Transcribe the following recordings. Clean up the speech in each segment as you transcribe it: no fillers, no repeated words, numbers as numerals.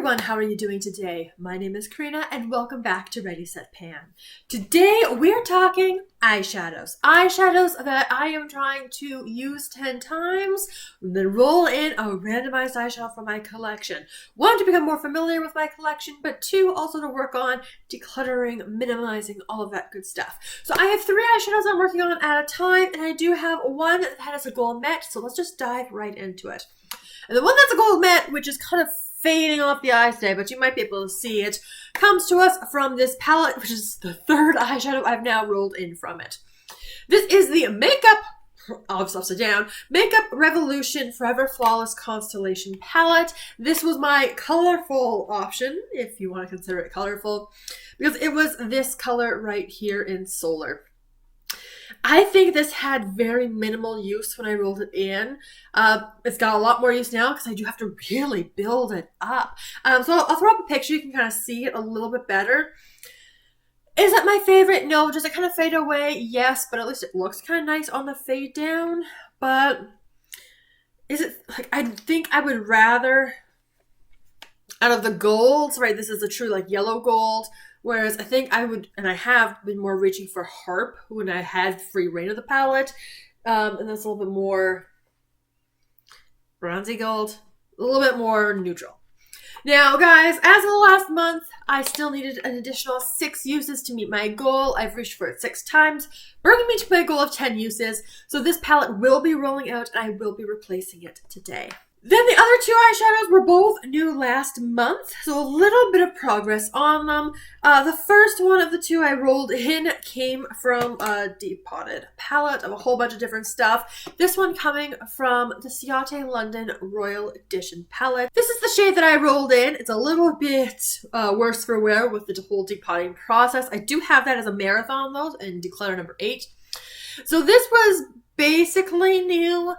everyone, how are you doing today? My name is Karina and welcome back to Ready Set Pan. Today we're talking eyeshadows. Eyeshadows that I am trying to use 10 times, then roll in a randomized eyeshadow for my collection. One, to become more familiar with my collection, but two, also to work on decluttering, minimizing, all of that good stuff. So I have 3 eyeshadows I'm working on at a time, and I do have one that has a gold matte, so let's just dive right into it. And the one that's a gold matte, which is kind of fading off the eyes today, but you might be able to see it, comes to us from this palette, which is the 3rd eyeshadow I've now rolled in from it. This is the Makeup, upside down, Makeup Revolution Forever Flawless Constellation palette. This was my colorful option, if you want to consider it colorful, because it was this color right here in Solar. I think this had very minimal use when I rolled it in. It's got a lot more use now because I do have to really build it up. So I'll throw up a picture. You can kind of see it a little bit better. Is it my favorite? No. Does it kind of fade away? Yes, but at least it looks kind of nice on the fade down. But is it, like, I think I would rather, out of the golds, right, this is a true like yellow gold, whereas I think I would, and I have been more reaching for Harp when I had free reign of the palette. And that's a little bit more bronzy gold, a little bit more neutral. Now, guys, as of the last month, I still needed an additional 6 uses to meet my goal. I've reached for it 6 times, bringing me to my goal of 10 uses. So this palette will be rolling out, and I will be replacing it today. Then the other 2 eyeshadows were both new last month, so a little bit of progress on them. The first one of the 2 I rolled in came from a depotted palette of a whole bunch of different stuff. This one coming from the Ciate London Royal Edition palette. This is the shade that I rolled in. It's a little bit worse for wear with the whole depotting process. I do have that as a marathon though, in declutter number 8. So this was basically new.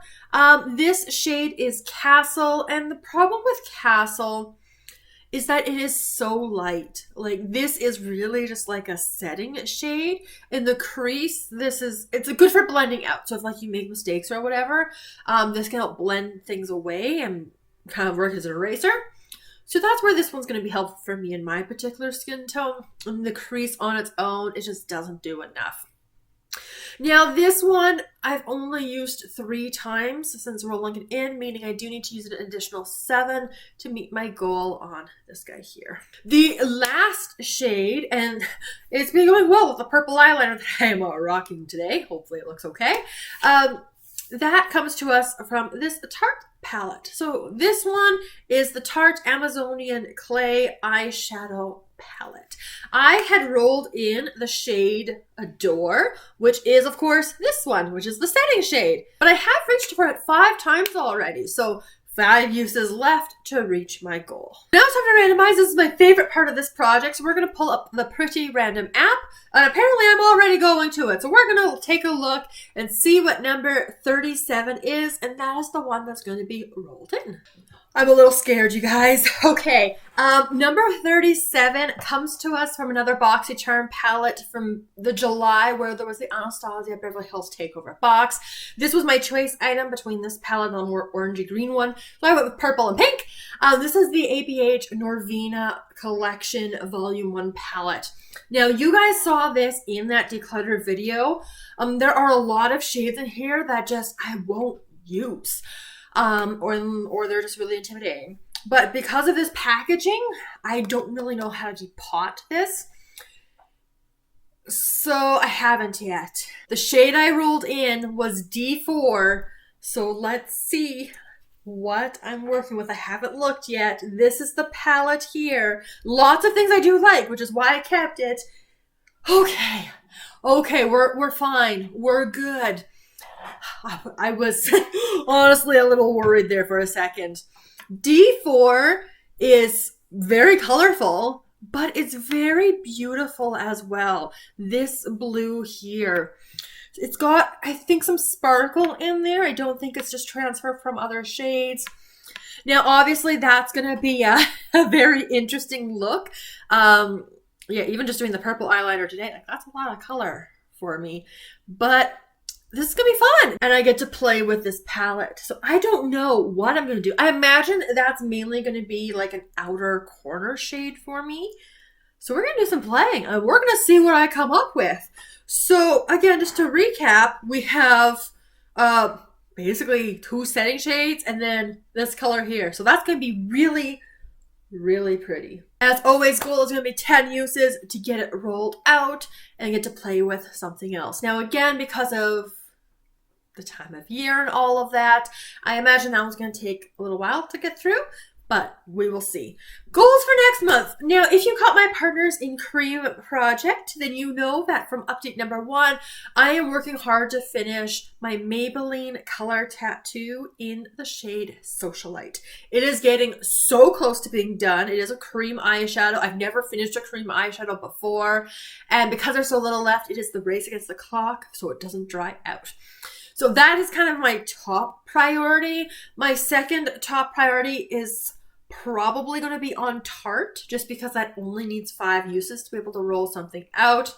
This shade is Castle, and the problem with Castle is that it is so light. Like, this is really just like a setting shade. In the crease, it's good for blending out. So if like you make mistakes or whatever, this can help blend things away and kind of work as an eraser. So that's where this one's going to be helpful for me in my particular skin tone. And the crease on its own, it just doesn't do enough. Now this one I've only used 3 times since rolling it in, meaning I do need to use an additional 7 to meet my goal on this guy here. The last shade, and it's been going well with the purple eyeliner that I'm rocking today. Hopefully it looks okay. That comes to us from this Tarte palette. So this one is the Tarte Amazonian Clay Eyeshadow palette. I had rolled in the shade Adore, which is of course this one, which is the setting shade, but I have reached for it 5 times already, so 5 uses left to reach my goal. Now it's time to randomize. This is my favorite part of this project, so we're going to pull up the Pretty Random app, and apparently I'm already going to it, so we're going to take a look and see what number 37 is, and that is the one that's going to be rolled in. I'm a little scared, you guys. Okay, number 37 comes to us from another BoxyCharm palette from the July, where there was the Anastasia Beverly Hills Takeover box. This was my choice item between this palette and the more orangey green one, so I went with purple and pink. This is the ABH Norvina Collection Volume 1 palette. Now, you guys saw this in that declutter video. There are a lot of shades in here that just I won't use. Or they're just really intimidating. But because of this packaging, I don't really know how to depot this. So I haven't yet. The shade I rolled in was D4. So let's see what I'm working with. I haven't looked yet. This is the palette here. Lots of things I do like, which is why I kept it. Okay, we're fine. We're good. I was honestly a little worried there for a second. D4 is very colorful, but it's very beautiful as well. This blue here. It's got, I think, some sparkle in there. I don't think it's just transfer from other shades. Now, obviously, that's going to be a very interesting look. Yeah, even just doing the purple eyeliner today, like, that's a lot of color for me. But this is gonna be fun. And I get to play with this palette. So I don't know what I'm gonna do. I imagine that's mainly gonna be like an outer corner shade for me. So we're gonna do some playing. We're gonna see what I come up with. So again, just to recap, we have basically 2 setting shades and then this color here. So that's gonna be really, really pretty. As always, goal is going to be 10 uses to get it rolled out and get to play with something else. Now again, because of the time of year and all of that, I imagine that one's going to take a little while to get through, but we will see. Goals for next month. Now, if you caught my Partners in Cream project, then you know that from update number 1, I am working hard to finish my Maybelline color tattoo in the shade Socialite. It is getting so close to being done. It is a cream eyeshadow. I've never finished a cream eyeshadow before, and because there's so little left, it is the race against the clock, so it doesn't dry out. So that is kind of my top priority. My second top priority is probably going to be on Tarte, just because that only needs 5 uses to be able to roll something out.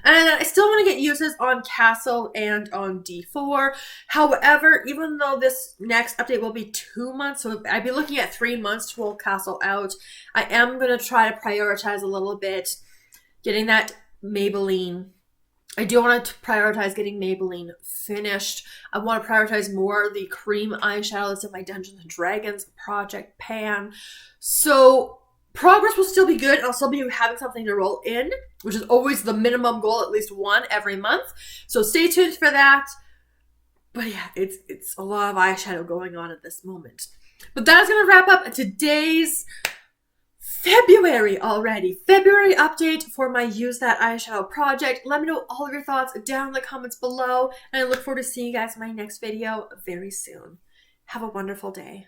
And I still want to get uses on Castle and on D4. However, even though this next update will be 2 months, so I'd be looking at 3 months to roll Castle out, I am going to try to prioritize a little bit getting that Maybelline. I do want to prioritize getting Maybelline finished. I want to prioritize more the cream eyeshadows in my Dungeons & Dragons project pan. So progress will still be good. I'll still be having something to roll in, which is always the minimum goal, at least 1 every month. So stay tuned for that. But yeah, it's a lot of eyeshadow going on at this moment. But that is going to wrap up today's February already. February update for my Use That Eyeshadow project. Let me know all of your thoughts down in the comments below. And I look forward to seeing you guys in my next video very soon. Have a wonderful day.